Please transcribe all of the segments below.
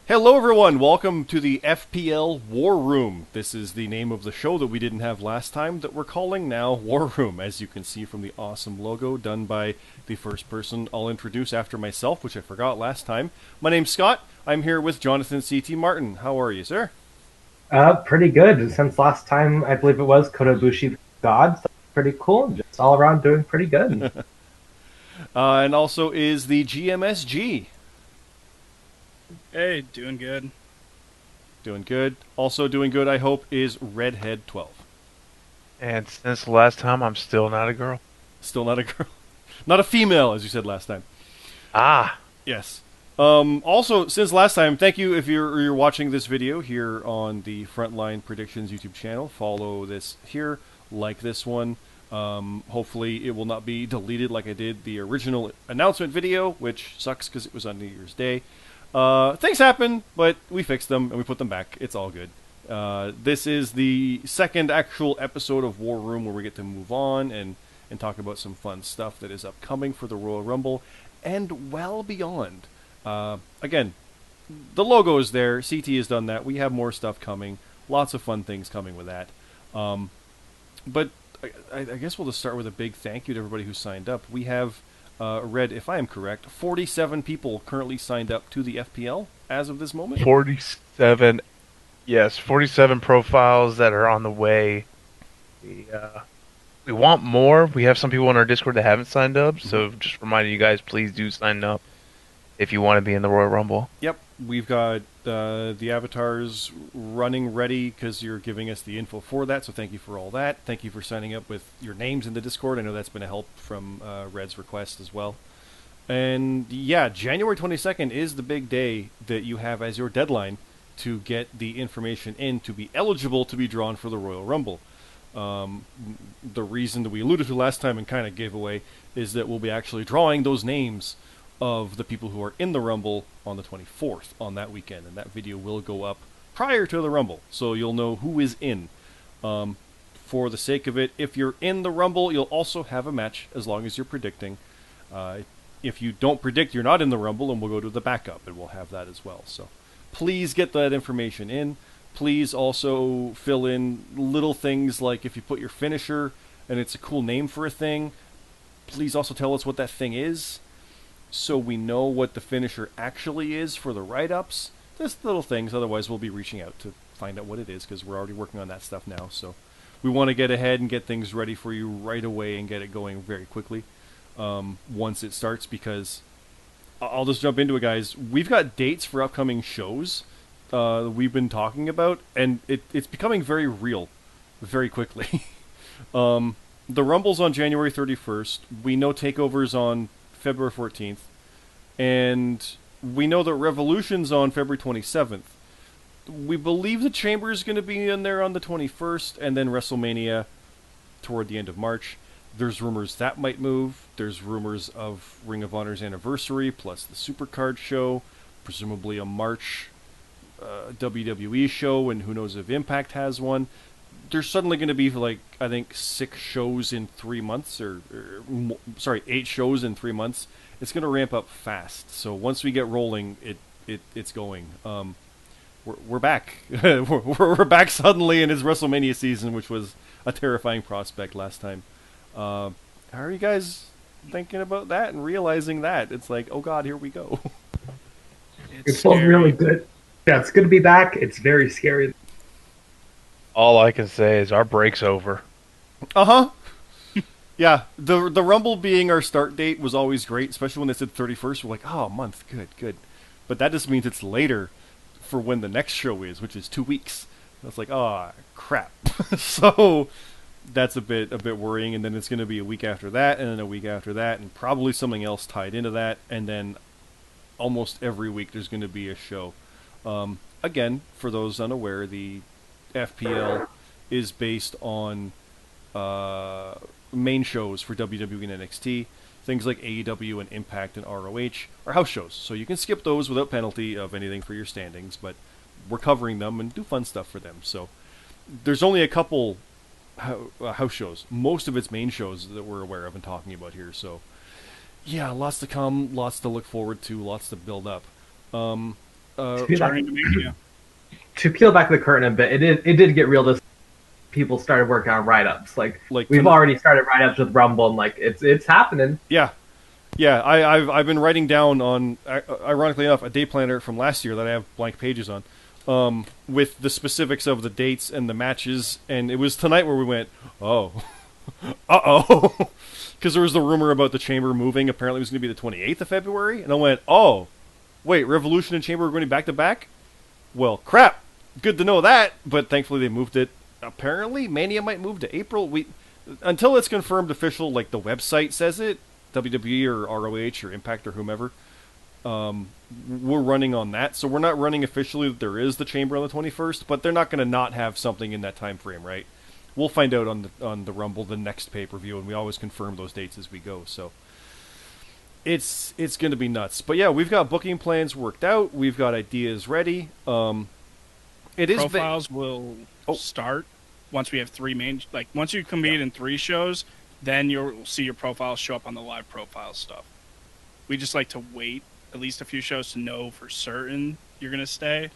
Hello, everyone. Welcome to the FPL War Room. This is the name of the show that we didn't have last time that we're calling now War Room, as you can see from the awesome logo done by the first person I'll introduce after myself, which I forgot last time. My name's Scott. I'm here with Jonathan C.T. Martin. How are you, sir? Pretty good. Since last time, I believe it was Kotobushi God, so pretty cool. Just all around doing pretty good. And also is the Gmsg. Hey, doing good. Doing good. Also doing good, I hope, is Redh3d12. And since the last time, I'm still not a girl. Still not a girl. Not a female, as you said last time. Ah, Yes. Also, since last time, thank you if you're watching this video here on the Frontline Predictions YouTube channel. Follow this here, like this one. Hopefully, it will not be deleted like I did the original announcement video, which sucks because it was on New Year's Day. Things happen, but we fixed them and we put them back. It's all good. This is the second actual episode of War Room where we get to move on and talk about some fun stuff that is upcoming for the Royal Rumble and well beyond. Again, the logo is there. CT has done that. We have more stuff coming. Lots of fun things coming with that. But I guess we'll just start with a big thank you to everybody who signed up. We have read, if I am correct, 47 people currently signed up to the FPL as of this moment. 47. Yes, 47 profiles that are on the way. We want more. We have some people on our Discord that haven't signed up, so just reminding you guys, please do sign up if you want to be in the Royal Rumble. Yep, we've got the avatars running ready because you're giving us the info for that, so thank you for all that. Thank you for signing up with your names in the Discord. I know that's been a help from Red's request as well. And yeah, January 22nd is the big day that you have as your deadline to get the information in to be eligible to be drawn for the Royal Rumble. The reason that we alluded to last time and kind of gave away is that we'll be actually drawing those names of the people who are in the Rumble on the 24th on that weekend, and that video will go up prior to the Rumble, so you'll know who is in. For the sake of it, if you're in the Rumble, you'll also have a match as long as you're predicting. If you don't predict, you're not in the Rumble, and we'll go to the backup, and we'll have that as well. So please get that information in. Please also fill in little things like if you put your finisher and it's a cool name for a thing, please also tell us what that thing is, so we know what the finisher actually is for the write-ups. Just little things, otherwise we'll be reaching out to find out what it is, because we're already working on that stuff now. So we want to get ahead and get things ready for you right away and get it going very quickly once it starts, because I'll just jump into it, guys. We've got dates for upcoming shows we've been talking about, and it's becoming very real very quickly. The Rumble's on January 31st. We know Takeover's on February 14th, and we know that Revolution's on February 27th. We believe the Chamber is going to be in there on the 21st, and then WrestleMania toward the end of March. There's rumors that might move. There's rumors of Ring of Honor's anniversary, plus the Supercard show, presumably a March WWE show, and who knows if Impact has one. There's suddenly going to be, like, I think 6 shows in 3 months, sorry, 8 shows in 3 months. It's going to ramp up fast. So once we get rolling, it's going. We're back. we're back suddenly in his WrestleMania season, which was a terrifying prospect last time. How are you guys thinking about that and realizing that? It's like, oh god, here we go. It It's feels really scary. good. Yeah, it's good to be back. It's very scary. All I can say is our break's over. Uh-huh. Yeah, the Rumble being our start date was always great, especially when they said 31st. We're like, oh, a month, good. But that just means it's later for when the next show is, which is 2 weeks. That's like, oh, crap. So that's a bit worrying, and then it's going to be a week after that, and then a week after that, and probably something else tied into that, and then almost every week there's going to be a show. Again, for those unaware, the FPL is based on main shows for WWE and NXT. Things like AEW and Impact and ROH are house shows, so you can skip those without penalty of anything for your standings, but we're covering them and do fun stuff for them. So there's only a couple house shows. Most of it's main shows that we're aware of and talking about here, so yeah, lots to come, lots to look forward to, lots to build up. To peel, Turning to Mania. to peel back the curtain a bit, it did get real this people started working on write-ups. Like we've already started write-ups with Rumble, and like it's happening. Yeah, I've been writing down on, ironically enough, a day planner from last year that I have blank pages on, with the specifics of the dates and the matches. And it was tonight where we went, oh, because there was the rumor about the Chamber moving. Apparently, it was going to be the 28th of February, and I went, oh, wait, Revolution and Chamber are going back to back. Well, crap. Good to know that, but thankfully they moved it. Apparently, Mania might move to April. Until it's confirmed official, like the website says it, WWE or ROH or Impact or whomever, we're running on that. So we're not running officially that there is the Chamber on the 21st, but they're not going to not have something in that time frame, right? We'll find out on the Rumble, the next pay-per-view, and we always confirm those dates as we go. So it's going to be nuts. But yeah, we've got booking plans worked out. We've got ideas ready. Profiles will start once we have three main. Like once you compete in 3 shows, then you'll see your profiles show up on the live profile stuff. We just like to wait at least a few shows to know for certain you're going to stay.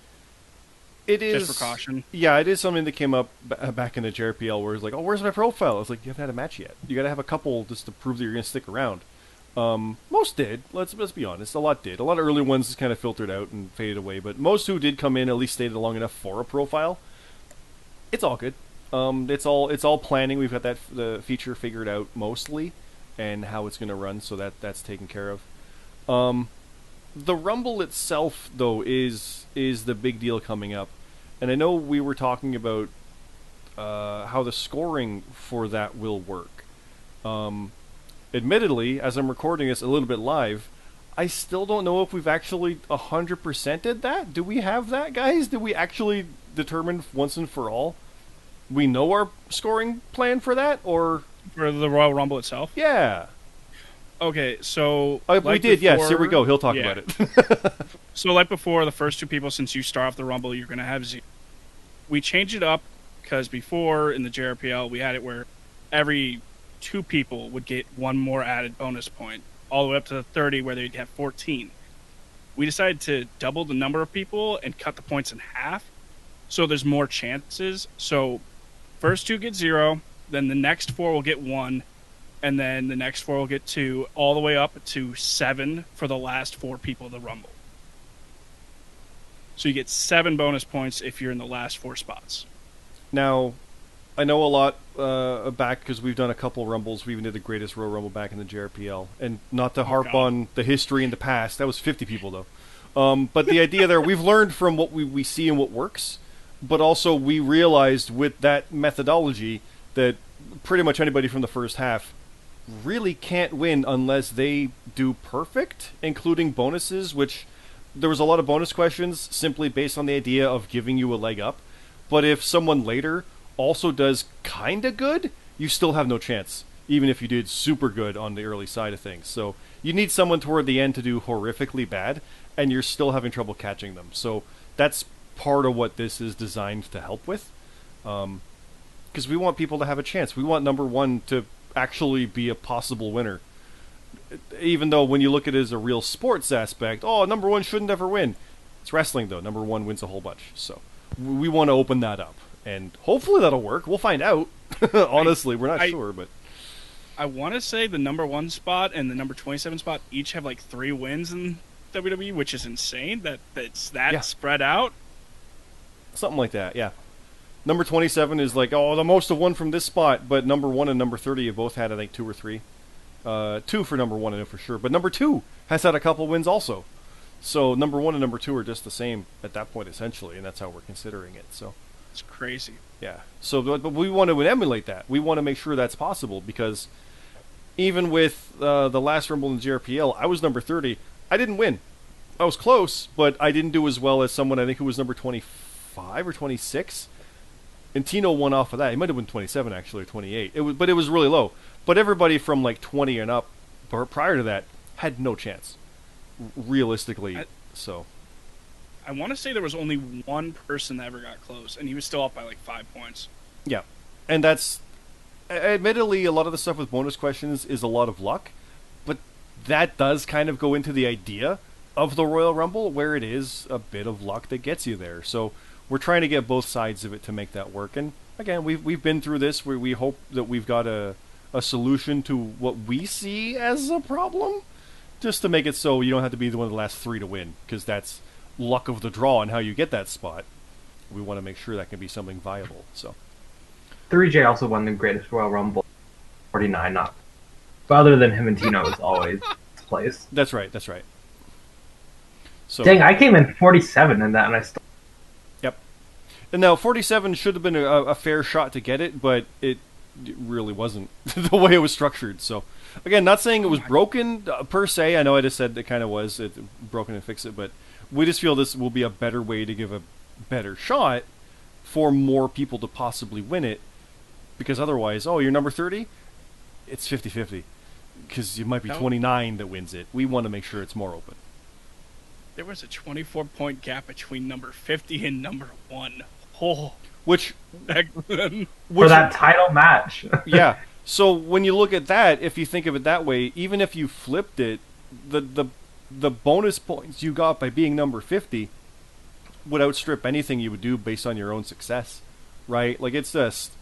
It is just for caution. Yeah, it is something that came up back in the JRPL where it's like, oh, where's my profile? I was like, you haven't had a match yet. You got to have a couple just to prove that you're going to stick around. Most did. Let's be honest. A lot did. A lot of early ones just kind of filtered out and faded away. But most who did come in at least stayed long enough for a profile. It's all good. It's all planning. We've got the feature figured out mostly, and how it's going to run. So that's taken care of. The Rumble itself, though, is the big deal coming up. And I know we were talking about how the scoring for that will work. Admittedly, as I'm recording this a little bit live, I still don't know if we've actually 100%ed that. Do we have that, guys? Did we actually determine once and for all? We know our scoring plan for that, or for the Royal Rumble itself? Yeah. Okay, so we did. Yes, here we go. He'll talk about it. So, like before, the first 2 people, since you start off the Rumble, you're going to have 0. We changed it up because before in the JRPL we had it where every 2 people would get 1 more added bonus point, all the way up to the 30 where they'd have 14. We decided to double the number of people and cut the points in half, so there's more chances. So first 2 get 0, then the next 4 will get 1, and then the next 4 will get 2, all the way up to 7 for the last 4 people of the Rumble. So you get 7 bonus points if you're in the last 4 spots. Now, I know a lot back because we've done a couple Rumbles. We even did the greatest Royal Rumble back in the JRPL. And not to harp on the history in the past. That was 50 people, though. But the idea there, we've learned from what we see and what works. But also we realized with that methodology that pretty much anybody from the first half really can't win unless they do perfect, including bonuses, which there was a lot of bonus questions simply based on the idea of giving you a leg up. But if someone later also does kind of good, you still have no chance, even if you did super good on the early side of things. So you need someone toward the end to do horrifically bad, and you're still having trouble catching them. So that's part of what this is designed to help with, because we want people to have a chance. We want number 1 to actually be a possible winner. Even though when you look at it as a real sports aspect, number 1 shouldn't ever win. It's wrestling, though. Number 1 wins a whole bunch. So we want to open that up. And hopefully that'll work. We'll find out. Honestly, we're not sure, but I want to say the number 1 spot and the number 27 spot each have like 3 wins in WWE, which is insane that it's that spread out. Something like that, yeah. Number 27 is like, the most of 1 from this spot, but number 1 and number 30 have both had, I think, 2 or 3. 2 for number 1, I know for sure. But number 2 has had a couple wins also. So number 1 and number 2 are just the same at that point, essentially, and that's how we're considering it. So it's crazy. Yeah. So, but we want to emulate that. We want to make sure that's possible, because even with the last Rumble in the JRPL, I was number 30. I didn't win. I was close, but I didn't do as well as someone, I think, who was number 25 or 26. And Tino won off of that. He might have been 27, actually, or 28. But it was really low. But everybody from like 20 and up, or prior to that, had no chance, realistically. I want to say there was only 1 person that ever got close, and he was still up by like 5 points. Yeah, and that's admittedly a lot of the stuff with bonus questions is a lot of luck, but that does kind of go into the idea of the Royal Rumble where it is a bit of luck that gets you there. So we're trying to get both sides of it to make that work. And again, we've been through this where we hope that we've got a solution to what we see as a problem, just to make it so you don't have to be one of the last 3 to win, because that's luck of the draw and how you get that spot. We want to make sure that can be something viable. So 3J also won the greatest Royal Rumble, 49, not. But other than him and Tino, is always his place. That's right. That's right. So dang, I came in 47 in that, and I still. Yep. And now 47 should have been a fair shot to get it, but it really wasn't the way it was structured. So again, not saying it was broken per se. I know I just said it kind of was broken and fix it, but we just feel this will be a better way to give a better shot for more people to possibly win it, because otherwise, you're number 30, it's 50-50, because it might be 29 that wins it. We want to make sure it's more open. There was a 24-point gap between number 50 and number 1. Oh, which for that title match. Yeah. So when you look at that, if you think of it that way, even if you flipped it, the bonus points you got by being number 50 would outstrip anything you would do based on your own success, right? Like, it's just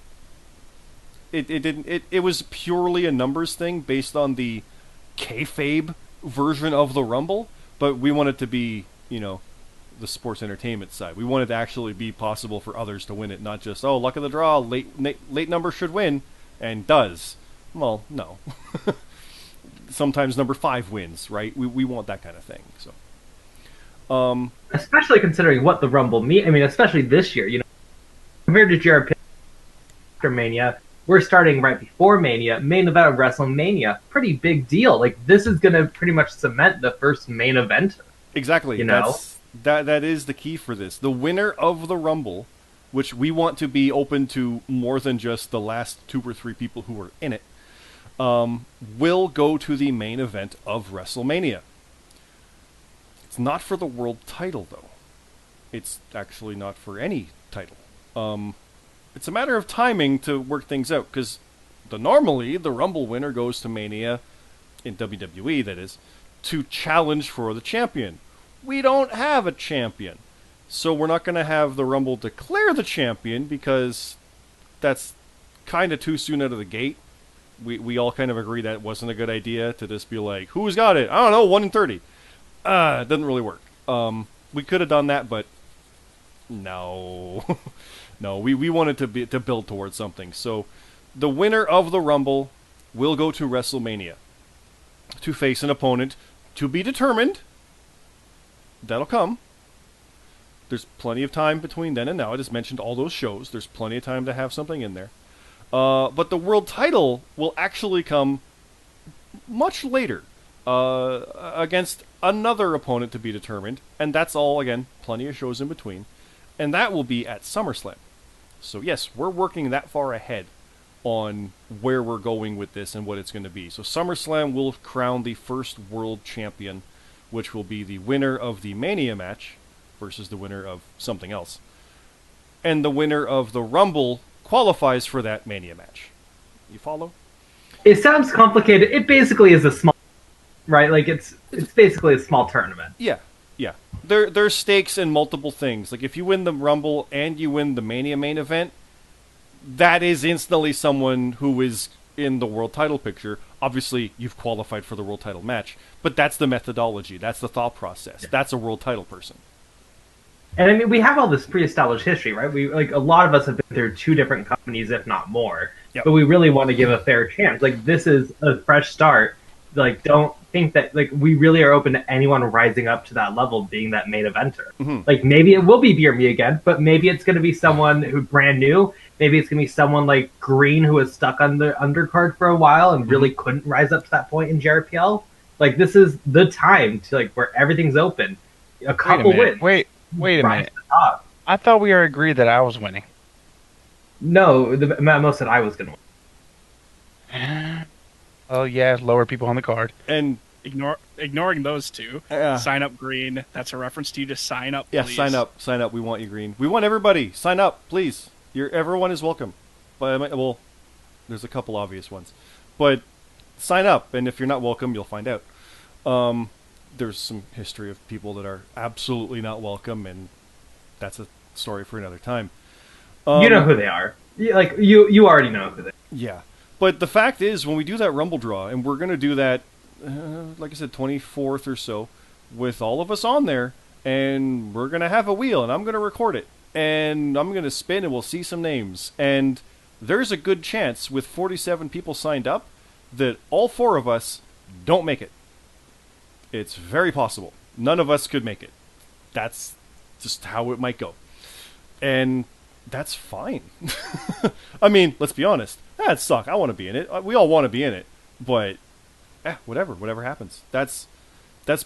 it was purely a numbers thing based on the kayfabe version of the Rumble, but we want it to be, the sports entertainment side. We want it to actually be possible for others to win it, not just luck of the draw, late number should win, and does. Well, no. Sometimes number 5 wins, right? We want that kind of thing. So, especially considering what the Rumble means. I mean, especially this year, compared to JRP after Mania, we're starting right before Mania, main event of WrestleMania. Pretty big deal. Like, this is going to pretty much cement the first main event. Exactly. That is the key for this. The winner of the Rumble, which we want to be open to more than just the last 2 or 3 people who are in it, will go to the main event of WrestleMania. It's not for the world title, though. It's actually not for any title. It's a matter of timing to work things out, because normally the Rumble winner goes to Mania, in WWE that is, to challenge for the champion. We don't have a champion, so we're not going to have the Rumble declare the champion, because that's kind of too soon out of the gate. We all kind of agree that it wasn't a good idea to just be like, who's got it? I don't know, 1 in 30. It doesn't really work. We could have done that, but no. No, we wanted to build towards something. So the winner of the Rumble will go to WrestleMania to face an opponent to be determined. That'll come. There's plenty of time between then and now. I just mentioned all those shows. There's plenty of time to have something in there. But the world title will actually come much later, against another opponent to be determined. And that's all, again, plenty of shows in between. And that will be at SummerSlam. So yes, we're working that far ahead on where we're going with this and what it's going to be. So SummerSlam will crown the first world champion, which will be the winner of the Mania match versus the winner of something else. And the winner of the Rumble qualifies for that Mania match. You follow? It sounds complicated. It basically is a small, right? Like, it's basically a small tournament. Yeah. Yeah. There's stakes in multiple things. Like, if you win the Rumble and you win the Mania main event, that is instantly someone who is in the world title picture. Obviously, you've qualified for the world title match, but that's the methodology. That's the thought process. Yeah. That's a world title person. And I mean, we have all this pre-established history, right? A lot of us have been through 2 different companies, if not more. Yep. But we really want to give a fair chance. Like, this is a fresh start. Like, don't think that, like, we really are open to anyone rising up to that level being that main eventer. Mm-hmm. Like, maybe it will be Beer Me again, but maybe it's going to be someone who's brand new. Maybe it's going to be someone like Green, who was stuck on the undercard for a while and really couldn't rise up to that point in JRPL. Like, this is the time to, like, where everything's open. A couple wins. Wait a minute. I thought we were agreed that I was winning. No, most said I was going to win. Oh yeah, lower people on the card. And ignoring those 2. Sign up, Green. That's a reference to you to sign up, yeah, please. Sign up. We want you, Green. We want everybody. Sign up, please. Everyone is welcome. But, well, there's a couple obvious ones. But sign up, and if you're not welcome, you'll find out. there's some history of people that are absolutely not welcome, and that's a story for another time. You know who they are. You already know who they are. Yeah. But the fact is, when we do that Rumble draw, and we're going to do that, like I said, 24th or so, with all of us on there, and we're going to have a wheel, and I'm going to record it, and I'm going to spin, and we'll see some names. And there's a good chance, with 47 people signed up, that all 4 of us don't make it. It's very possible. None of us could make it. That's just how it might go. And that's fine. I mean, let's be honest. That'd suck. I want to be in it. We all want to be in it. But, whatever happens. That's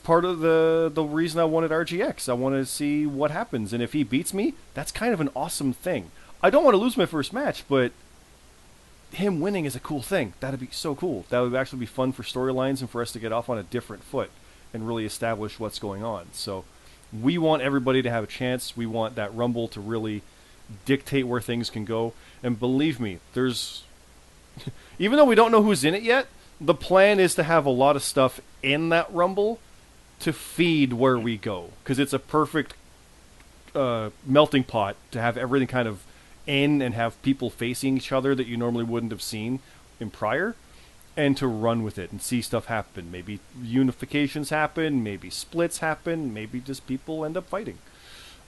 part of the reason I wanted RGX. I want to see what happens. And if he beats me, that's kind of an awesome thing. I don't want to lose my first match, but him winning is a cool thing. That'd be so cool. That would actually be fun for storylines and for us to get off on a different foot and really establish what's going on. So we want everybody to have a chance. We want that Rumble to really dictate where things can go. And believe me, there's... even though we don't know who's in it yet, the plan is to have a lot of stuff in that Rumble to feed where we go. Because it's a perfect melting pot to have everything kind of in and have people facing each other that you normally wouldn't have seen in prior. And to run with it and see stuff happen. Maybe unifications happen, maybe splits happen, maybe just people end up fighting.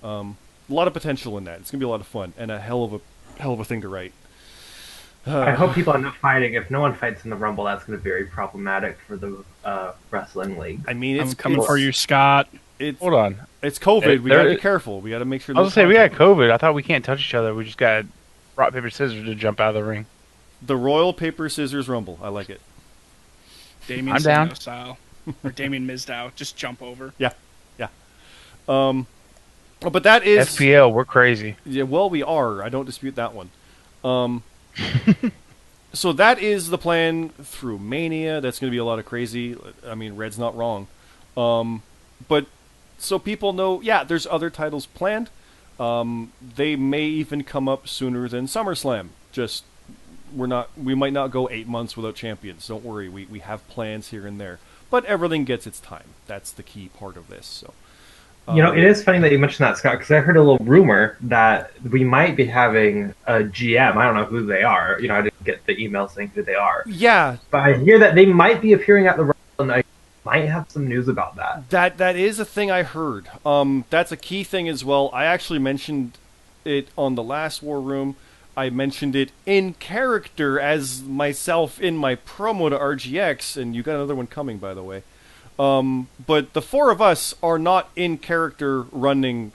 A lot of potential in that. It's gonna be a lot of fun and a hell of a thing to write. I hope people end up fighting. If no one fights in the Rumble, that's going to be very problematic for the wrestling league. I mean, I'm coming for you, Scott. Hold on. It's COVID. We gotta be careful. We gotta make sure. I was gonna say we got COVID. I thought we can't touch each other. We just got rock paper scissors to jump out of the ring. The Royal Paper Scissors Rumble. I like it. Damien Sandow style. Or Damien Mizdow. Just jump over. Yeah. But that is... FPL, we're crazy. Yeah, well, we are. I don't dispute that one. So that is the plan through Mania. That's going to be a lot of crazy. I mean, Red's not wrong. But so people know, yeah, there's other titles planned. They may even come up sooner than SummerSlam. Just... we might not go 8 months without champions. Don't worry, we have plans here and there. But everything gets its time. That's the key part of this. So, it is funny that you mentioned that, Scott, because I heard a little rumor that we might be having a GM. I don't know who they are. I didn't get the email saying who they are. Yeah. But I hear that they might be appearing at the Rumble, and I might have some news about that. That is a thing I heard. That's a key thing as well. I actually mentioned it on the last War Room. I mentioned it in character as myself in my promo to RGX, and you got another one coming, by the way. But the 4 of us are not in character running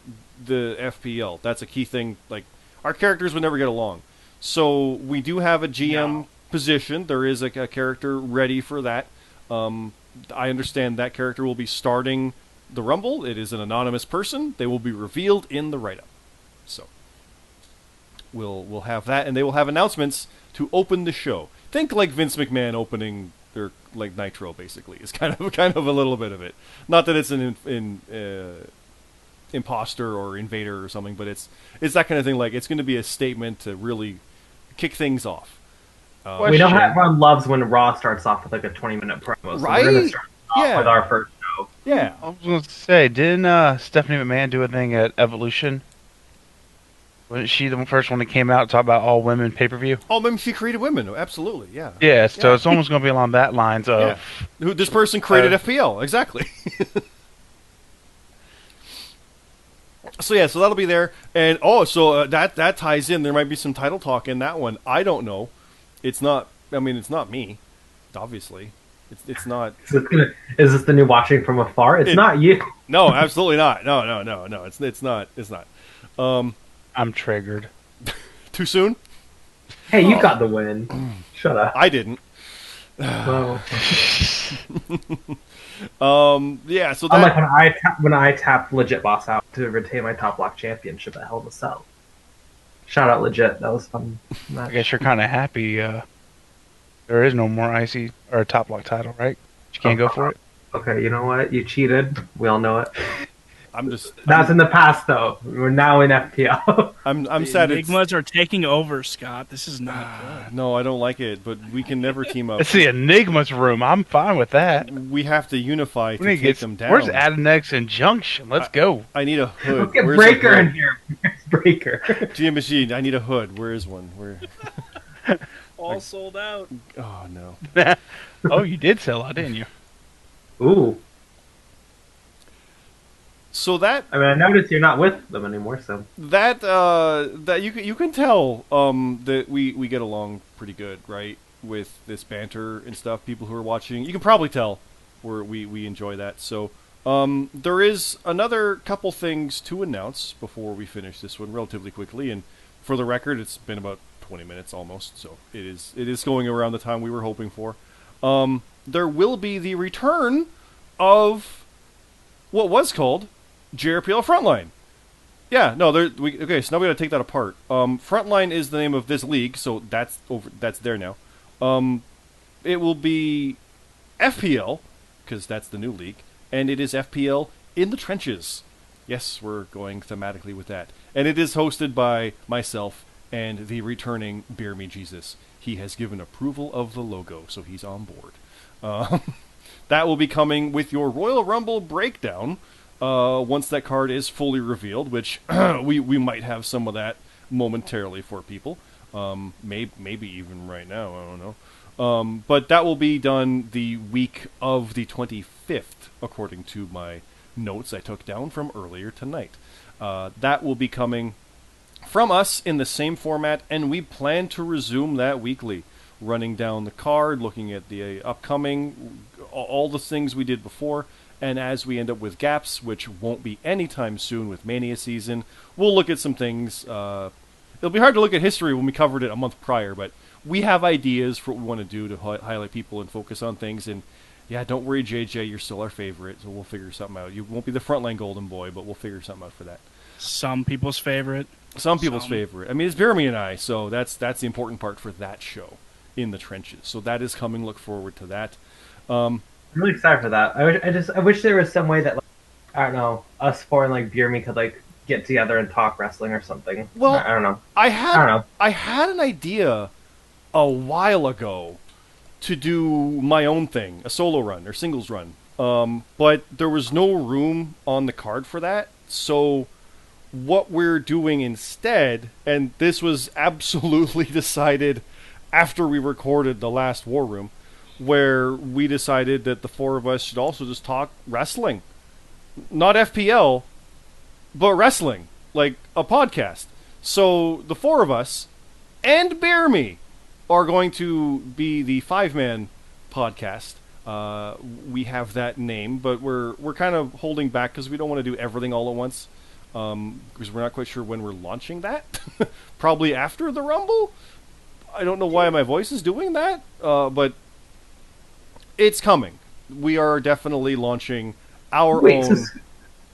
the FPL. That's a key thing. Like, our characters would never get along. So we do have a GM position. There is a character ready for that. I understand that character will be starting the Rumble. It is an anonymous person. They will be revealed in the write-up. So... We'll have that, and they will have announcements to open the show. Think like Vince McMahon opening their like Nitro, basically. It's kind of a little bit of it. Not that it's an imposter or invader or something, but it's that kind of thing. Like, it's going to be a statement to really kick things off. We know how everyone loves when Raw starts off with like a 20-minute promo, so right? We're going to start off with our first show. Yeah, I was going to say, didn't Stephanie McMahon do a thing at Evolution? Wasn't she the first one that came out to talk about all women pay-per-view? Oh, maybe she created women. Absolutely, yeah. Yeah, so it's almost going to be along that lines of... Who this person created FPL, exactly. So that'll be there. And, that ties in. There might be some title talk in that one. I don't know. It's not me, obviously. It's not... Is this the new watching from afar? It's not you. No, absolutely not. No. It's not. I'm triggered. Too soon? Hey, you got the win. Shut up. I didn't. Well. So that... Unlike when I tapped Legit Boss out to retain my top block championship at Hell in a Cell. Shout out Legit. That was fun. I guess you're kind of happy there is no more IC or top block title, right? You can't go for it? Okay, you know what? You cheated. We all know it. I'm just. That's in the past, though. We're now in FPL. I'm sad. Enigmas are taking over, Scott. This is not good. No, I don't like it. But we can never team up. It's the Enigma's room. I'm fine with that. We have to unify to We need take to them get. down. Where's Adnex and Junction? Let's go. I need a hood. Let's get Where's Breaker a hood? in here. Where's Breaker? Gmsg, I need a hood. Where is one? Where? All sold out. Oh no. Oh, you did sell out, didn't you? Ooh. So that I mean, I noticed you're not with them anymore, so. that you can tell that we get along pretty good, right? With this banter and stuff. People who are watching, you can probably tell we enjoy that. So there is another couple things to announce before we finish this one relatively quickly. And for the record, it's been about 20 minutes almost, so it is going around the time we were hoping for. There will be the return of what was called JRPL Frontline. Yeah, no, okay, so now we gotta take that apart. Frontline is the name of this league, so that's there now. It will be FPL, because that's the new league, and it is FPL in the trenches. Yes, we're going thematically with that. And it is hosted by myself and the returning Bear Me Jesus. He has given approval of the logo, so he's on board. That will be coming with your Royal Rumble breakdown once that card is fully revealed, which we might have some of that momentarily for people. Maybe even right now, I don't know. But that will be done the week of the 25th, according to my notes I took down from earlier tonight. That will be coming from us in the same format, and we plan to resume that weekly, running down the card, looking at the upcoming, all the things we did before, and as we end up with gaps, which won't be anytime soon with Mania season, we'll look at some things. It'll be hard to look at history when we covered it a month prior, but we have ideas for what we want to do to highlight people and focus on things, and yeah, don't worry, JJ, you're still our favorite, so we'll figure something out. You won't be the frontline golden boy, but we'll figure something out for that. Some people's favorite. Some people's favorite. I mean, it's Jeremy and I, so that's the important part for that show, in the trenches. So that is coming. Look forward to that. I'm really excited for that. I wish there was some way that, like, I don't know, us four and like Beer Me could like get together and talk wrestling or something. Well, I don't know. I had an idea a while ago to do my own thing, a solo run or singles run. But there was no room on the card for that. So what we're doing instead, and this was absolutely decided after we recorded the last War Room, where we decided that the four of us should also just talk wrestling. Not FPL, but wrestling. Like a podcast. So the four of us and Bear Me are going to be the 5-man podcast. We have that name, but we're kind of holding back because we don't want to do everything all at once. Because we're not quite sure when we're launching that. Probably after the Rumble. I don't know why my voice is doing that, but it's coming. We are definitely launching our own. So,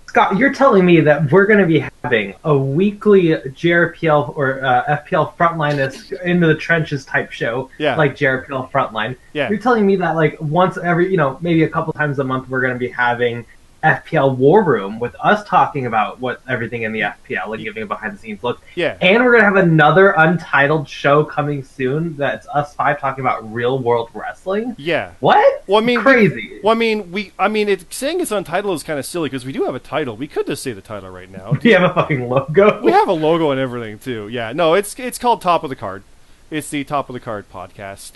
Scott, you're telling me that we're going to be having a weekly JRPL or FPL Frontline into the trenches type show, like JRPL Frontline. Yeah. You're telling me that like once every, maybe a couple times a month, we're going to be having FPL War Room with us talking about what everything in the FPL and giving a behind the scenes look. Yeah. And we're gonna have another Untitled show coming soon that's us five talking about real world wrestling. Yeah. What? Well, I mean, crazy. Saying it's Untitled is kind of silly because we do have a title. We could just say the title right now. We have a fucking logo. We have a logo and everything too. Yeah. No, it's called Top of the Card. It's the Top of the Card podcast.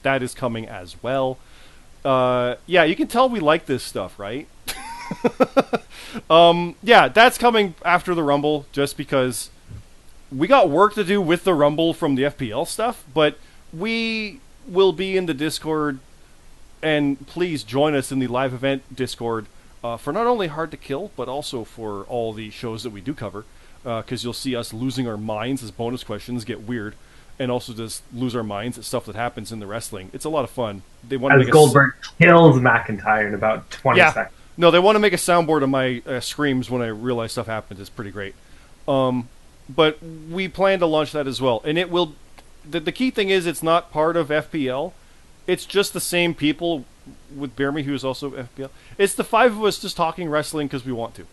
That is coming as well. Yeah, you can tell we like this stuff, right? Yeah, that's coming after the Rumble, just because we got work to do with the Rumble from the FPL stuff, but we will be in the Discord, and please join us in the live event Discord for not only Hard to Kill, but also for all the shows that we do cover, because you'll see us losing our minds as bonus questions get weird, and also just lose our minds at stuff that happens in the wrestling. It's a lot of fun. They want to make Goldberg kills McIntyre in about 20 seconds. No, they want to make a soundboard of my screams when I realize stuff happens. It's pretty great. But we plan to launch that as well. And it will... The key thing is it's not part of FPL. It's just the same people with Bear Me, who is also FPL. It's the five of us just talking wrestling because we want to.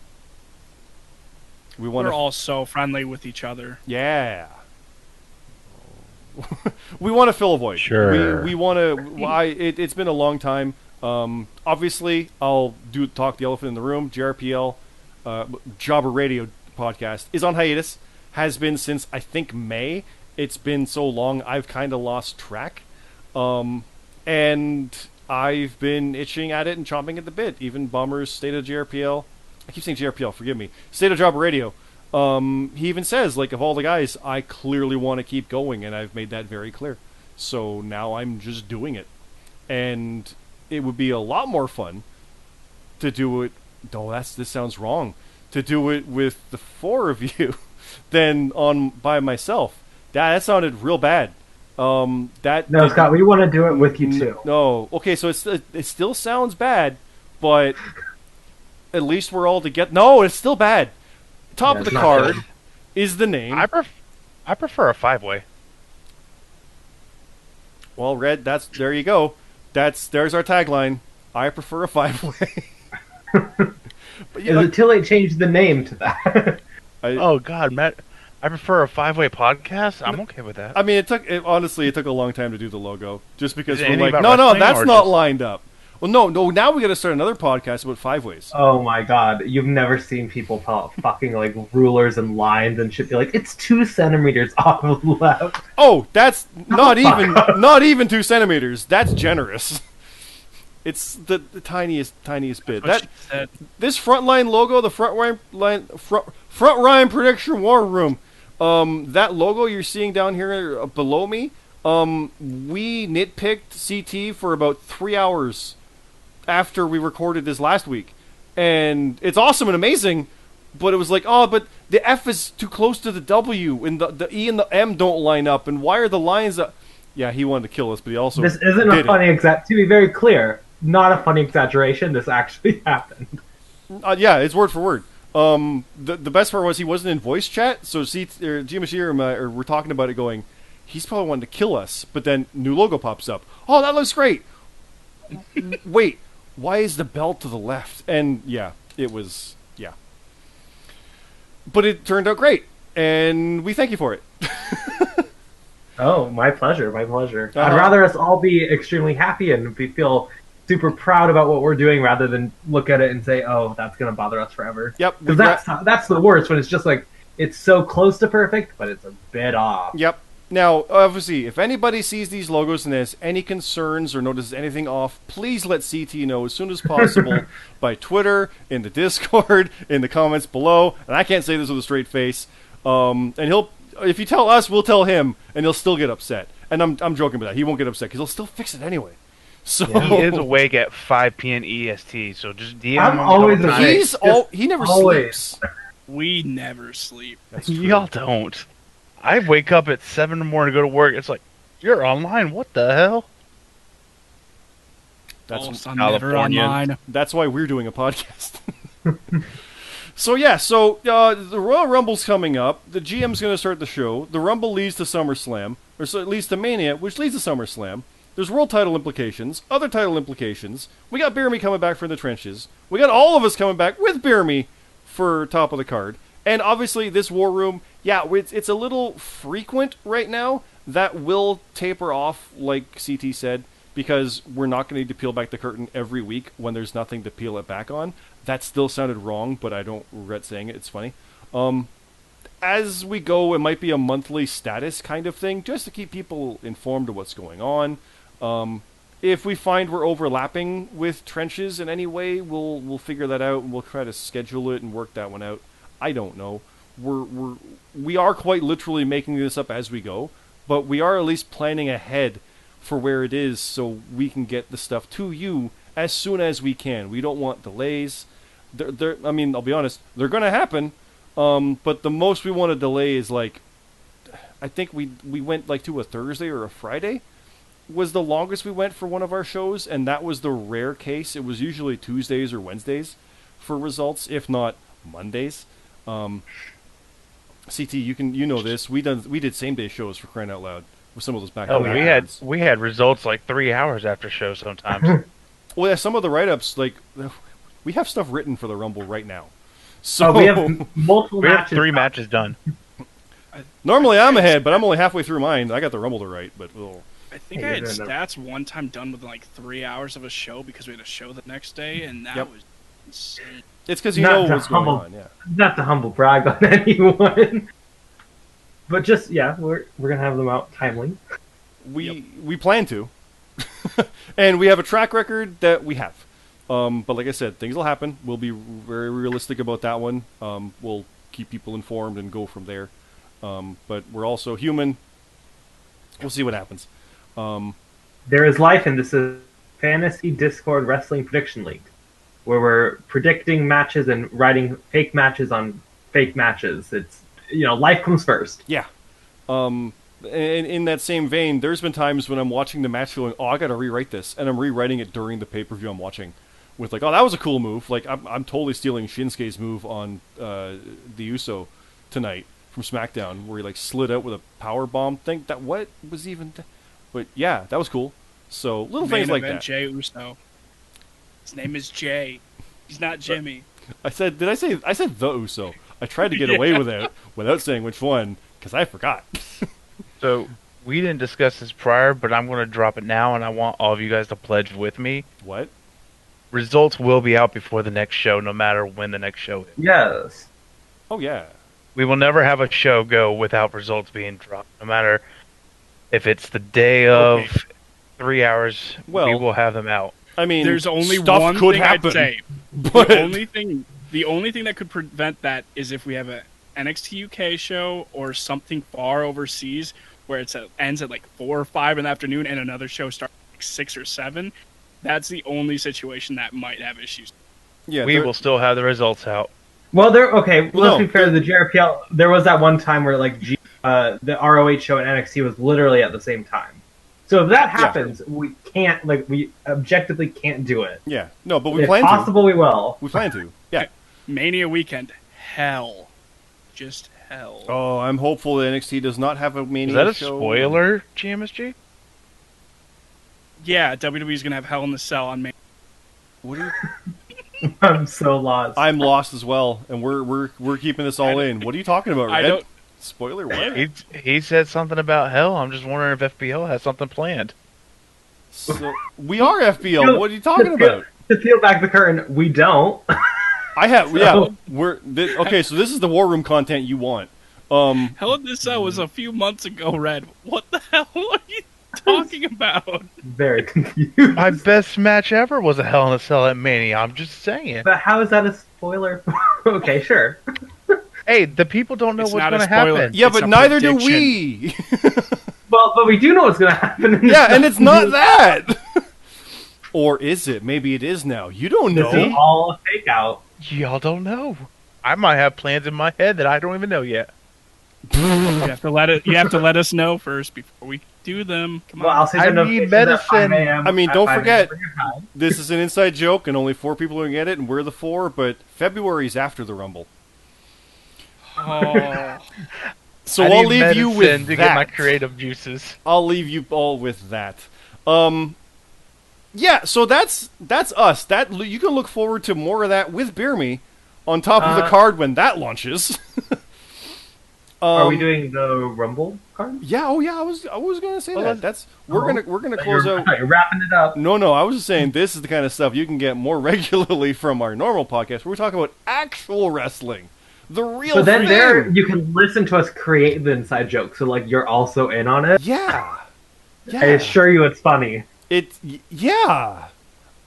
We're all so friendly with each other. Yeah. We want to fill a void. Sure. We want to. It's been a long time. Obviously, I'll talk the elephant in the room. JRPL, Jobber Radio podcast is on hiatus. Has been since I think May. It's been so long, I've kind of lost track. And I've been itching at it and chomping at the bit. Even Bomber's State of JRPL. I keep saying JRPL, forgive me. State of Jobber Radio. He even says, like, of all the guys, I clearly want to keep going, and I've made that very clear. So now I'm just doing it. And it would be a lot more fun to do it... No, this sounds wrong. To do it with the four of you than by myself. That sounded real bad. No, Scott, we want to do it with you too. No. Okay, so it still sounds bad, but at least we're all together. No, it's still bad. Top of the card is the name. I prefer a 5-way. Well, Red, there you go. There's our tagline. I prefer a 5-way. Is it too late to change the name to that? Oh God, Matt. I prefer a 5-way podcast. I'm okay with that. I mean, honestly, it took a long time to do the logo, just because we're like, no, that's not lined up. Well, no. Now we got to start another podcast about 5-ways. Oh my God, you've never seen people pull out fucking like rulers and lines and shit. Be like, it's 2 centimeters off of the left. Oh, that's not even 2 centimeters. That's generous. It's the tiniest bit. This Frontline logo, the Frontline Prediction War Room. That logo you're seeing down here below me. We nitpicked CT for about 3 hours after we recorded this last week, and it's awesome and amazing. But it was like, but the F is too close to the W, and the E and the M don't line up, and why are the lines? Yeah, he wanted to kill us, but he also this isn't a funny To be very clear, not a funny exaggeration. This actually happened. Yeah, it's word for word. The best part was he wasn't in voice chat, so Gmsg we're talking about it going, he's probably wanting to kill us, but then new logo pops up. Oh, that looks great. Wait, why is the bell to the left? And yeah, it was, yeah. But it turned out great, and we thank you for it. Oh, my pleasure, my pleasure. I'd rather us all be extremely happy and feel super proud about what we're doing rather than look at it and say, oh, that's going to bother us forever. Yep. Because that's the worst, when it's just like, it's so close to perfect, but it's a bit off. Yep. Now, obviously, if anybody sees these logos and has any concerns or notices anything off, please let CT know as soon as possible by Twitter, in the Discord, in the comments below. And I can't say this with a straight face. And if you tell us, we'll tell him, and he'll still get upset. And I'm joking about that. He won't get upset because he'll still fix it anyway. So he is awake at 5 p.m. EST. So just DM I'm him. always he never sleeps. We never sleep. Y'all don't. I wake up at 7 in the morning to go to work. It's like, you're online. What the hell? That's never online. That's why we're doing a podcast. So the Royal Rumble's coming up. The GM's going to start the show. The Rumble leads to SummerSlam, or so it leads to Mania, which leads to SummerSlam. There's world title implications, other title implications. We got Beer Me coming back from the trenches. We got all of us coming back with Beer Me for top of the card. And obviously, this War Room, it's a little frequent right now. That will taper off, like CT said, because we're not going to need to peel back the curtain every week when there's nothing to peel it back on. That still sounded wrong, but I don't regret saying it. It's funny. As we go, it might be a monthly status kind of thing, just to keep people informed of what's going on. If we find we're overlapping with trenches in any way, we'll figure that out, and we'll try to schedule it and work that one out. I don't know. We are quite literally making this up as we go, but we are at least planning ahead for where it is so we can get the stuff to you as soon as we can. We don't want delays. I mean, I'll be honest, they're going to happen, but the most we want to delay is like, I think we went like to a Thursday or a Friday was the longest we went for one of our shows, and that was the rare case. It was usually Tuesdays or Wednesdays for results, if not Mondays. CT, you know this. We did same day shows, for crying out loud, with some of those back. Oh, we had results like 3 hours after shows sometimes. Well, yeah, some of the write-ups, like, we have stuff written for the Rumble right now. So we have multiple We have matches. 3 matches done. normally I'm ahead, but I'm only halfway through mine. I got the Rumble to write, but I think Hey, I had you're doing stats one time done with like 3 hours of a show because we had a show the next day, and that Yep. was insane. it's because you Not know to what's going humble- on. Yeah. Not to humble brag on anyone, but just we're gonna have them out timely. We plan to, and we have a track record that we have. But like I said, things will happen. We'll be very realistic about that one. We'll keep people informed and go from there. But we're also human. We'll see what happens. There is life in this fantasy Discord wrestling prediction league, where we're predicting matches and writing fake matches on fake matches. It's life comes first. Yeah. And in that same vein, there's been times when I'm watching the match going, I got to rewrite this, and I'm rewriting it during the pay-per-view I'm watching. With like, that was a cool move. Like, I'm totally stealing Shinsuke's move on the Uso tonight from SmackDown, where he like slid out with a power bomb thing. What was even? But yeah, that was cool. So little things like that. Jay Uso. His name is Jay. He's not Jimmy. I said the Uso. I tried to get away with it without saying which one because I forgot. So we didn't discuss this prior, but I'm going to drop it now, and I want all of you guys to pledge with me. What? Results will be out before the next show, no matter when the next show is. Yes. Oh yeah. We will never have a show go without results being dropped, no matter if it's the day of 3 hours. Well, we will have them out. I mean, There's only stuff one could thing happen, I'd say. but The only thing that could prevent that is if we have a NXT UK show or something far overseas where it ends at like 4 or 5 in the afternoon and another show starts at like 6 or 7. That's the only situation that might have issues. yeah, We will still have the results out. Well, let's No, be fair. The JRPL, there was that one time where like the ROH show and NXT was literally at the same time. So if that happens, we can't we objectively can't do it. Yeah, no, but we If plan possible, to. we will. We plan to. Yeah. Mania weekend, hell, just hell. Oh, I'm hopeful that NXT does not have a Mania Is that a show. spoiler, GMSG? Yeah, WWE's gonna have Hell in the Cell on Mania. What are you... I'm so lost. I'm lost as well, and we're keeping this all in. What are you talking about, I Red? don't- Spoiler what? He said something about hell. I'm just wondering if FPL has something planned. So, we are FBL. What are you talking about? To peel back the curtain, we don't. I have. So- Yeah. Okay. So this is the War Room content you want. Hell in the Cell was a few months ago, Red. What the hell are you talking about? Very confused. My best match ever was a Hell in a Cell at Mania. I'm just saying. But how is that a spoiler? Okay, sure. Hey, the people don't know It's what's not a going to spoiler. happen. Yeah, It's but a neither do prediction. we. Well, but we do know what's going to happen. In Yeah, and it's not that. Or is it? Maybe it is now. You don't This is know. all a fake out. Y'all don't know. I might have plans in my head that I don't even know yet. You have to let us know first before we do them. Come Well, on. I'll say I the need notifications at medicine. 5 a.m. I mean, at don't 5 forget. a.m. for your time. This is an inside joke, and only 4 people will get it, and we're the 4. But February's after the Rumble, Oh, so I I'll need leave you medicine with to that. get my creative juices. I'll leave you all with that. Yeah, so that's us. That you can look forward to more of that with Beer Me on top of the card when that launches. Are we doing the Rumble card? Yeah. Oh, yeah. I was gonna say that. That's we're gonna close you're, out. You're wrapping it up. No, I was just saying this is the kind of stuff you can get more regularly from our normal podcast. Where we talk about actual wrestling, the real. So then thing. there, you can listen to us create the inside joke. So like you're also in on it. Yeah. I assure you, it's funny. Yeah.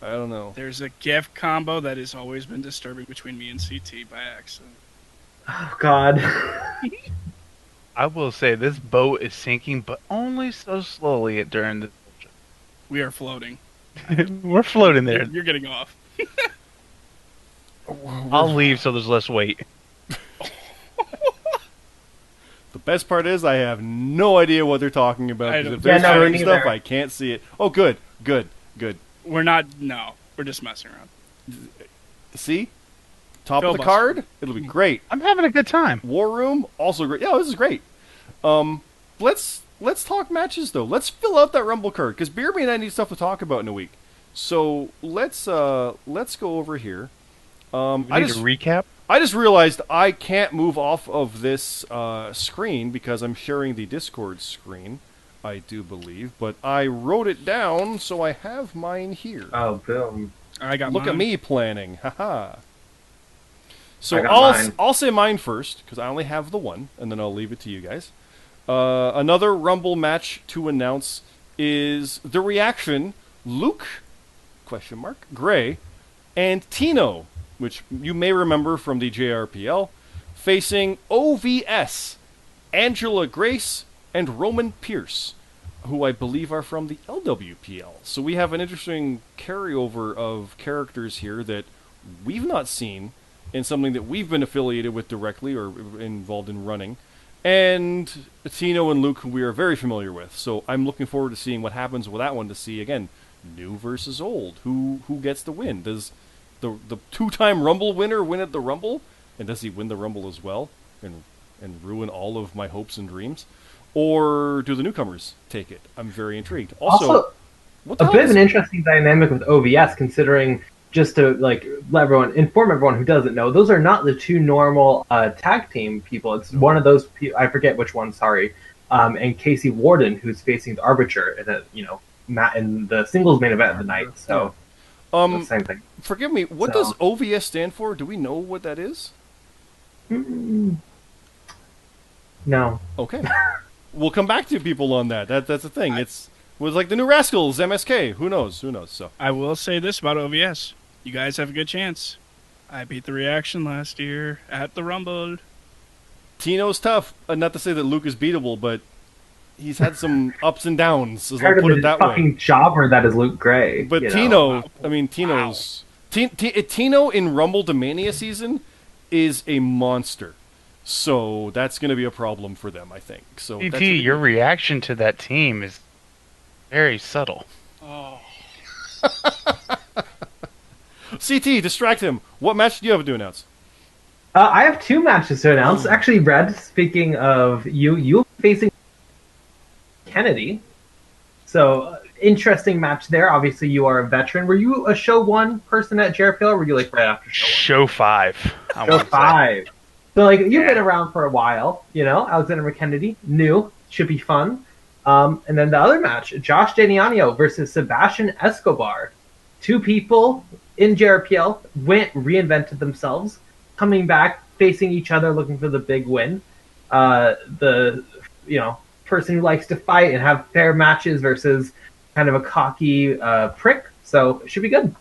I don't know. there's a gift combo that has always been disturbing between me and CT by accident. Oh God. I will say this boat is sinking, but only so slowly during the. We are floating. We're floating there. You're getting off. I'll leave so there's less weight. The best part is I have no idea what they're talking about. I 'Cause don't- if they're Yeah, no, saying me stuff, neither. I can't see it. Oh, good. We're not. No, we're just messing around. See? Top of the Filibuster. card. It'll be great. I'm having a good time. War Room, also great. Yeah, this is great. Let's talk matches though. Let's fill out that Rumble card because Beer Me and I need stuff to talk about in a week. So let's go over here. We need a recap. I just realized I can't move off of this screen because I'm sharing the Discord screen, I do believe. But I wrote it down, so I have mine here. Oh, boom. I got Look mine. at me planning. Haha. So I got mine. I'll say mine first, because I only have the one, and then I'll leave it to you guys. Another Rumble match to announce is the reaction Luke, Gray, and Tino, which you may remember from the JRPL, facing OVS, Angela Grace, and Roman Pierce, who I believe are from the LWPL. So we have an interesting carryover of characters here that we've not seen in something that we've been affiliated with directly or involved in running, and Tino and Luke, who we are very familiar with. So I'm looking forward to seeing what happens with that one, to see, again, new versus old. Who gets the win? Does the two-time Rumble winner win at the Rumble? And does he win the Rumble as well? And ruin all of my hopes and dreams? Or do the newcomers take it? I'm very intrigued. Also what a bit of an interesting dynamic with OVS, considering, just to inform everyone who doesn't know, those are not the two normal tag team people. It's one of those people, I forget which one, sorry, and Casey Warden, who's facing the Arbiter in the singles main event of the night. So same thing. Forgive me, what does OVS stand for? Do we know what that is? No. Okay. We'll come back to people on that. That's the thing. It was like the new Rascals, MSK. Who knows? So I will say this about OVS. You guys have a good chance. I beat the reaction last year at the Rumble. Tino's tough. Not to say that Luke is beatable, but he's had some ups and downs. I'll Part of put the it that fucking way. jobber that is Luke Gray. But Tino, I mean, Tino's Tino in Rumble Domania season is a monster. So that's going to be a problem for them, I think. So CT, your reaction to that team is very subtle. Oh. CT, distract him. What match do you have to announce? I have two matches to announce. Actually, Red, speaking of you facing Kennedy. So, interesting match there. Obviously, you are a veteran. Were you a show 1 person at JRPL, or were you like right after show 1? Show 5. Show 5. So, like, you've been around for a while, Alexander McKennedy, new, should be fun. And then the other match, Josh Danianio versus Sebastian Escobar. Two people in JRPL reinvented themselves, coming back, facing each other, looking for the big win. The person who likes to fight and have fair matches versus kind of a cocky prick. So it should be good.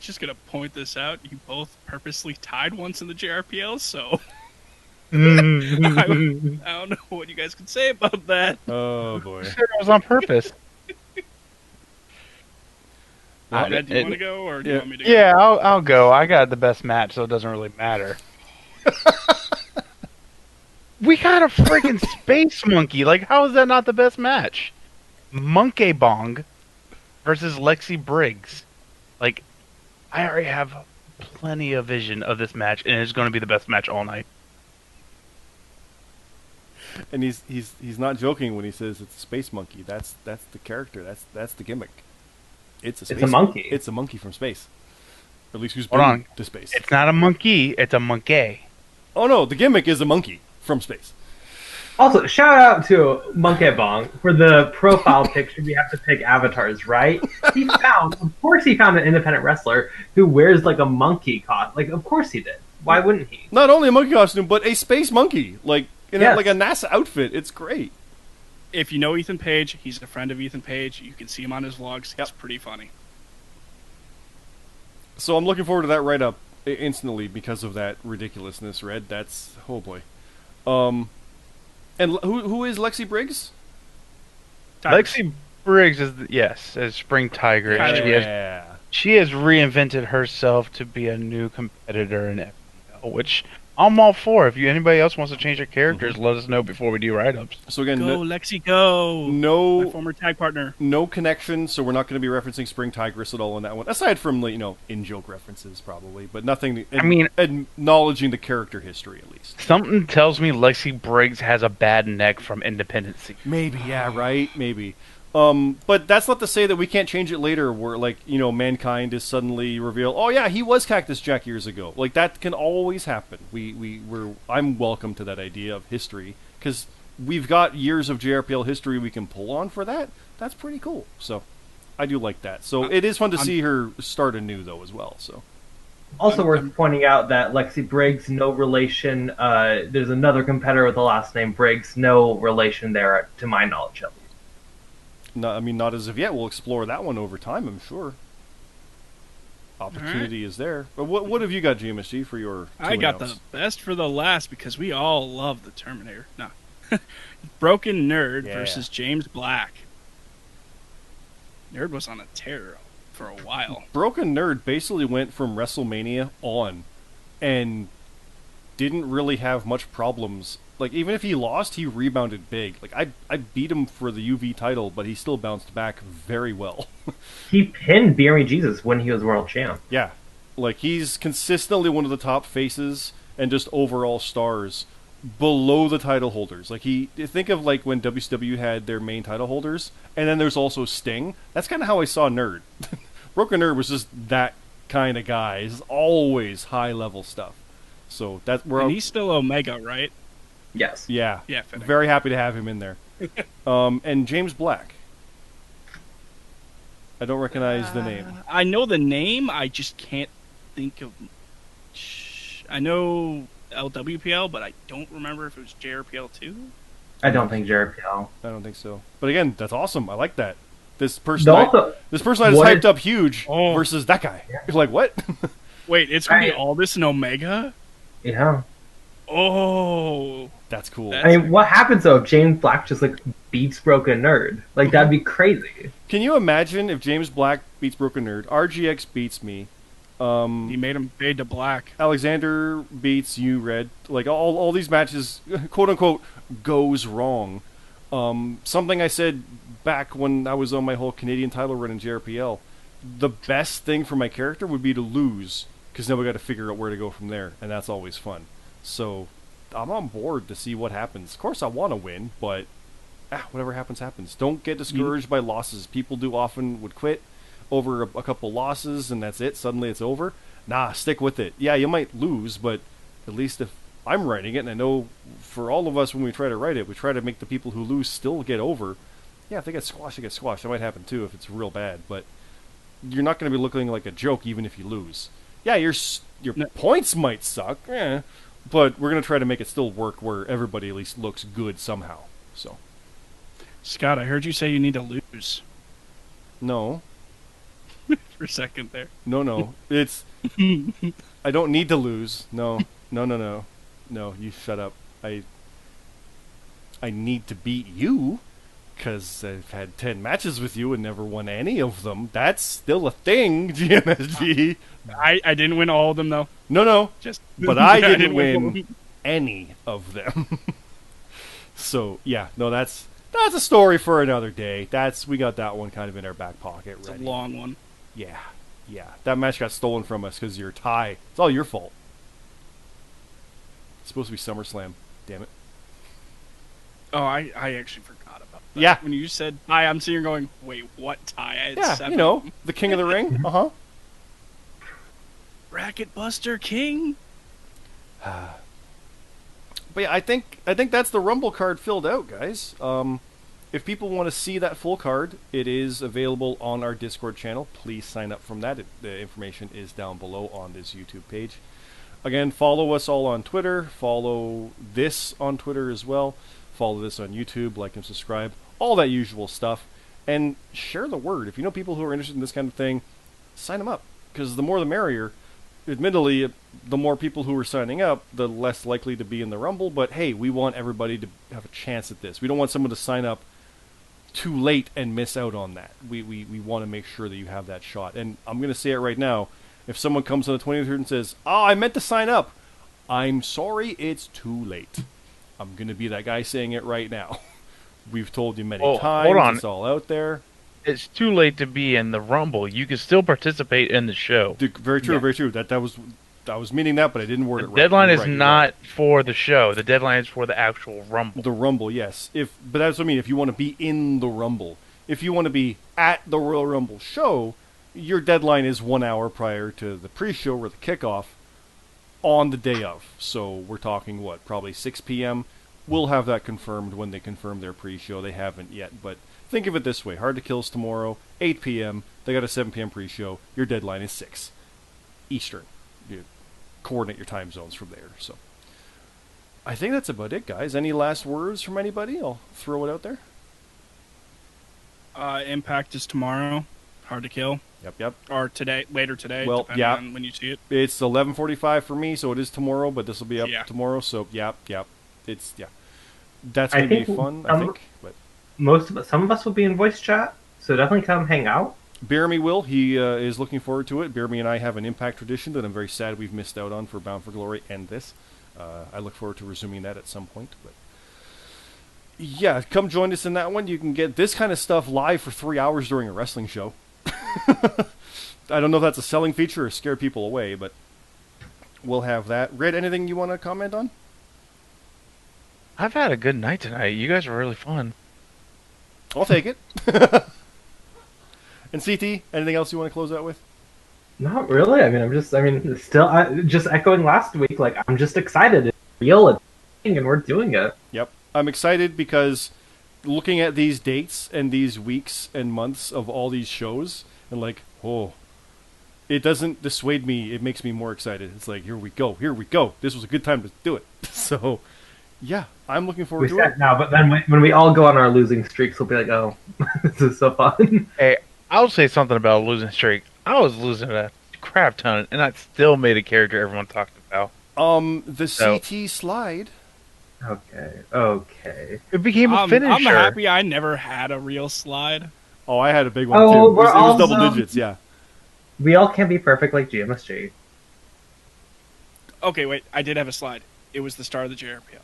Just gonna point this out. You both purposely tied once in the JRPL, so I don't know what you guys can say about that. Oh boy, Sure, it was on purpose. Red, do you want to go, or do you want me to go? Yeah, I'll go. I got the best match, so it doesn't really matter. We got a freaking space monkey. Like, how is that not the best match? Monkey Bong versus Lexi Briggs. Like, I already have plenty of vision of this match, and it's going to be the best match all night. And he's not joking when he says it's a space monkey. That's the character. That's the gimmick. It's a monkey. It's a monkey from space. Or at least who's Hold been on. to space. It's not a monkey, it's a monkey. Oh no, the gimmick is a monkey from space. Also, shout out to Monkey Bong for the profile picture. We have to pick avatars, right? Of course he found an independent wrestler who wears like a monkey costume. Like, of course he did. Why wouldn't he? Not only a monkey costume, but a space monkey. Like, like a NASA outfit. It's great. If you know Ethan Page, he's a friend of Ethan Page. You can see him on his vlogs. It's pretty funny. So I'm looking forward to that write-up instantly because of that ridiculousness, Red. That's, oh boy. And who is Lexi Briggs? Lexi Briggs is Spring Tiger. Yeah. She has reinvented herself to be a new competitor in FPL, which I'm all for. If anybody else wants to change their characters, let us know before we do write-ups. So again, Go, Lexi, go! No, my former tag partner. No connection, so we're not going to be referencing Spring Tigress at all in that one. Aside from, in-joke references, probably. But nothing, acknowledging the character history, at least. Something tells me Lexi Briggs has a bad neck from Independency. Maybe, yeah, right? Maybe. But that's not to say that we can't change it later where, like, Mankind is suddenly revealed, oh yeah, he was Cactus Jack years ago. Like, that can always happen. I'm welcome to that idea of history, because we've got years of JRPL history we can pull on for that. That's pretty cool. So, I do like that. So, it is fun to see her start anew, though, as well, so. Also worth pointing out that Lexi Briggs, no relation, there's another competitor with the last name Briggs, no relation there, to my knowledge, at least. No, not as of yet. We'll explore that one over time, I'm sure. Opportunity is there. But what have you got, Gmsg, for your I got the best for the last, because we all love the Terminator. No. Broken Nerd versus James Black. Nerd was on a tear for a while. Broken Nerd basically went from WrestleMania on and didn't really have much problems. Like, even if he lost, he rebounded big. Like, I beat him for the UV title, but he still bounced back very well. He pinned BRE Jesus when he was world champ. Yeah. Like, he's consistently one of the top faces and just overall stars below the title holders. Like, think of, like, when WCW had their main title holders, and then there's also Sting. That's kind of how I saw Nerd. Broken Nerd was just that kind of guy. He's always high-level stuff. So, that's where... And he's still Omega, right? Yes. Yeah. Yeah, fitting. Very happy to have him in there. And James Black. I don't recognize the name. I know the name, I just can't think of... I know LWPL, but I don't remember if it was JRPL 2. I don't think JRPL. I don't think so. But again, that's awesome. I like that. This person I just hyped up huge versus that guy. Yeah. You're like, what? Wait, it's going to be Aldous and Omega? Yeah. Oh, that's cool. I mean, what happens though if James Black just like beats Broken Nerd? Like, that'd be crazy. Can you imagine if James Black beats Broken Nerd, RGX beats me, he made him fade to black, Alexander beats you, Red, like all these matches, quote unquote, goes wrong. Something I said back when I was on my whole Canadian title run in JRPL, the best thing for my character would be to lose, because then we got to figure out where to go from there, and that's always fun. So, I'm on board to see what happens. Of course, I want to win, but whatever happens, happens. Don't get discouraged by losses. People would quit over a couple losses, and that's it. Suddenly it's over. Nah, stick with it. Yeah, you might lose, but at least if I'm writing it, and I know for all of us when we try to write it, we try to make the people who lose still get over. Yeah, if they get squashed, they get squashed. That might happen too if it's real bad, but you're not going to be looking like a joke even if you lose. Yeah, your points might suck, but we're going to try to make it still work where everybody at least looks good somehow. So, Scott, I heard you say you need to lose. No. For a second there. No. It's... I don't need to lose. No, you shut up. I need to beat you, because I've had 10 matches with you and never won any of them. That's still a thing, Gmsg. I didn't win all of them, though. No. But I didn't win win any of them. So, yeah. No, that's a story for another day. We got that one kind of in our back pocket. It's ready. a long one. Yeah. That match got stolen from us because you're a tie. It's all your fault. It's supposed to be SummerSlam. Damn it. Oh, I actually forgot about that. Yeah. When you said tie, I'm sitting here going, wait, what tie? I had Yeah, 7. the King of the Ring. Uh-huh. Bracket Buster King? But yeah, I think that's the Rumble card filled out, guys. If people want to see that full card, it is available on our Discord channel. Please sign up from that. The information is down below on this YouTube page. Again, follow us all on Twitter. Follow this on Twitter as well. Follow this on YouTube. Like and subscribe. All that usual stuff. And share the word. If you know people who are interested in this kind of thing, sign them up. Because the more the merrier. Admittedly, the more people who are signing up, the less likely to be in the Rumble. But hey, we want everybody to have a chance at this. We don't want someone to sign up too late and miss out on that. We want to make sure that you have that shot. And I'm going to say it right now. If someone comes on the 23rd and says, "Oh, I meant to sign up," I'm sorry, it's too late. I'm going to be that guy saying it right now. We've told you many times. Hold on. It's all out there. It's too late to be in the Rumble. You can still participate in the show. Very true, very true. I was meaning that, but I didn't word it right. The deadline is not for the show. The deadline is for the actual Rumble. The Rumble, yes. But that's what I mean. If you want to be in the Rumble, if you want to be at the Royal Rumble show, your deadline is 1 hour prior to the pre-show or the kickoff on the day of. So we're talking, probably 6 p.m. We'll have that confirmed when they confirm their pre-show. They haven't yet, but think of it this way. Hard to Kill's tomorrow, 8 p.m. They got a 7 p.m. pre-show. Your deadline is 6 Eastern. You coordinate your time zones from there. So I think that's about it, guys. Any last words from anybody? I'll throw it out there. Impact is tomorrow. Hard to Kill. Yep. Or today, later today, well, depending on when you see it. It's 11:45 for me, so it is tomorrow, but this will be up tomorrow, so yep. It's, that's going to be fun, I think. But some of us will be in voice chat, so definitely come hang out. Bearmy will. He is looking forward to it. Bearmy and I have an Impact tradition that I'm very sad we've missed out on for Bound for Glory and this. I look forward to resuming that at some point. But yeah, come join us in that one. You can get this kind of stuff live for 3 hours during a wrestling show. I don't know if that's a selling feature or scare people away, but we'll have that. Red, anything you want to comment on? I've had a good night tonight. You guys are really fun. I'll take it. And CT, anything else you want to close out with? Not really. Just echoing last week. Like, I'm just excited. It's real, and we're doing it. Yep, I'm excited because looking at these dates and these weeks and months of all these shows, and like, it doesn't dissuade me. It makes me more excited. It's like, here we go. This was a good time to do it. So, yeah, I'm looking forward to it. Now, but then when we all go on our losing streaks, we'll be like, oh, this is so fun. Hey, I'll say something about a losing streak. I was losing a crap ton, and I still made a character everyone talked about. CT slide. Okay. It became a finisher. I'm happy I never had a real slide. Oh, I had a big one, too. It was double digits, yeah. We all can't be perfect like Gmsg. Okay, wait. I did have a slide. It was the start of the JRPL.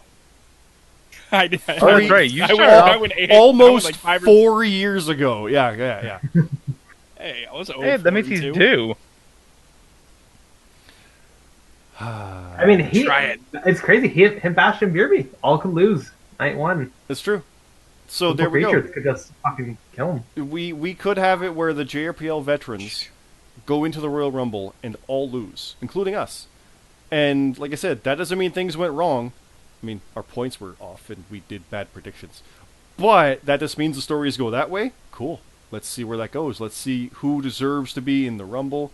I did. Oh, that's right. You started almost 4 years ago. Yeah. Hey, I was over. Hey, that makes you do. I mean, Try it. It's crazy. Him, Bash, and Beerby all could lose night one. That's true. So there we go. Could just fucking kill him. We could have it where the JRPL veterans go into the Royal Rumble and all lose, including us. And like I said, that doesn't mean things went wrong. I mean, our points were off and we did bad predictions. But that just means the stories go that way. Cool. Let's see where that goes. Let's see who deserves to be in the Rumble.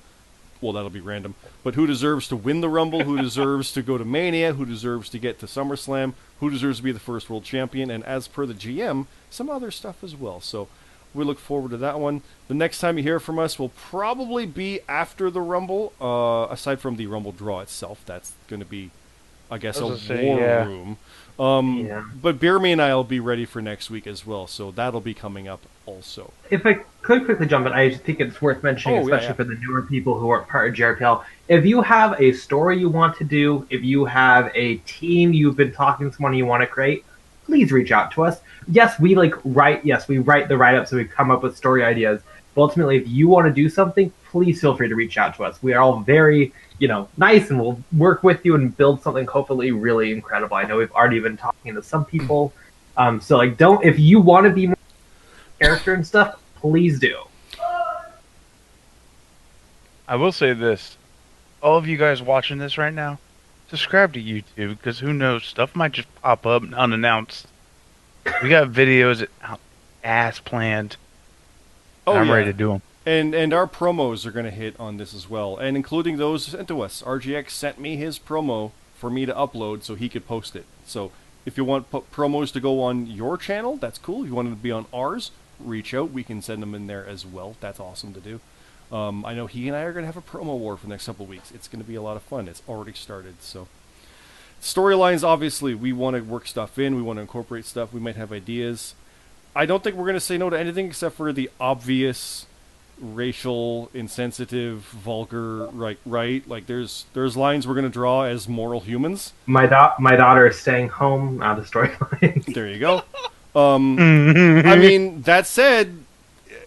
Well, that'll be random. But who deserves to win the Rumble, who deserves to go to Mania, who deserves to get to SummerSlam, who deserves to be the first world champion, and as per the GM, some other stuff as well. So we look forward to that one. The next time you hear from us will probably be after the Rumble, aside from the Rumble draw itself. That's going to be, I guess, a war room. But Beermy and I will be ready for next week as well, so that'll be coming up also. If I could quickly jump in, I just think it's worth mentioning, especially for the newer people who aren't part of JRPL. If you have a story you want to do, if you have a team you've been talking to someone you want to create, please reach out to us. Yes, we write the write-ups, so we come up with story ideas. But ultimately, if you want to do something, please feel free to reach out to us. We are all very, nice, and we'll work with you and build something hopefully really incredible. I know we've already been talking to some people. If you want to be more character and stuff, please do. I will say this. All of you guys watching this right now, subscribe to YouTube, because who knows, stuff might just pop up unannounced. We got videos ass planned. I'm ready to do them. And our promos are going to hit on this as well, and including those sent to us. RGX sent me his promo for me to upload so he could post it. So if you want promos to go on your channel, that's cool. If you want them to be on ours, reach out. We can send them in there as well. That's awesome to do. I know he and I are going to have a promo war for the next couple of weeks. It's going to be a lot of fun. It's already started. So storylines, obviously, we want to work stuff in. We want to incorporate stuff. We might have ideas. I don't think we're going to say no to anything except for the obvious racial, insensitive, vulgar, right? Like there's lines we're going to draw as moral humans. My daughter is staying home out of the storyline. There you go. I mean, that said,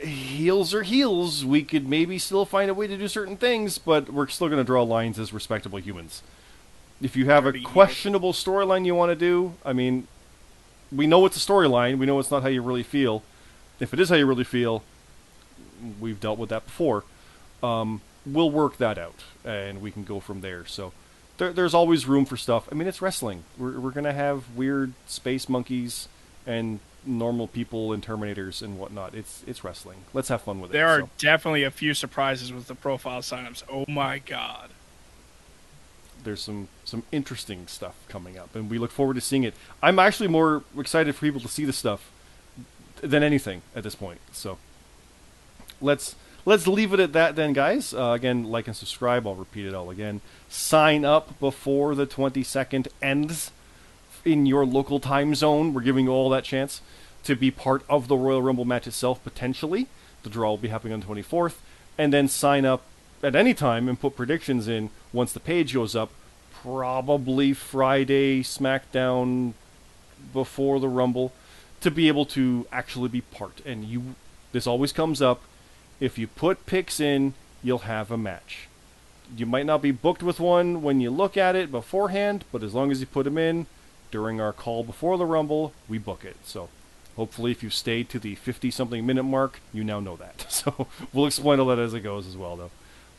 heels are heels. We could maybe still find a way to do certain things, but we're still going to draw lines as respectable humans. If you have a questionable storyline you want to do, I mean, we know it's a storyline. We know it's not how you really feel. if it is how you really feel, we've dealt with that before. We'll work that out, and we can go from there. So there's always room for stuff. I mean, it's wrestling. We're gonna have weird space monkeys and normal people and Terminators and whatnot. It's wrestling. Let's have fun with it. There are definitely a few surprises with the profile signups. Oh my god. There's some interesting stuff coming up, and we look forward to seeing it. I'm actually more excited for people to see the stuff than anything at this point. So let's leave it at that then, guys. Again, like and subscribe. I'll repeat it all again. Sign up before the 22nd ends in your local time zone. We're giving you all that chance to be part of the Royal Rumble match itself, potentially. The draw will be happening on the 24th. And then sign up at any time and put predictions in once the page goes up. Probably Friday SmackDown before the Rumble, to be able to actually be part. And this always comes up. If you put picks in, you'll have a match. You might not be booked with one when you look at it beforehand, but as long as you put them in during our call before the Rumble, we book it. So hopefully if you stayed to the 50-something minute mark, you now know that. So we'll explain all that as it goes as well, though.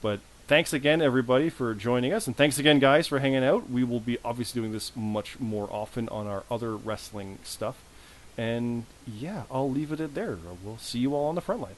But thanks again, everybody, for joining us. And thanks again, guys, for hanging out. We will be obviously doing this much more often on our other wrestling stuff. And yeah, I'll leave it at there. We'll see you all on the front line.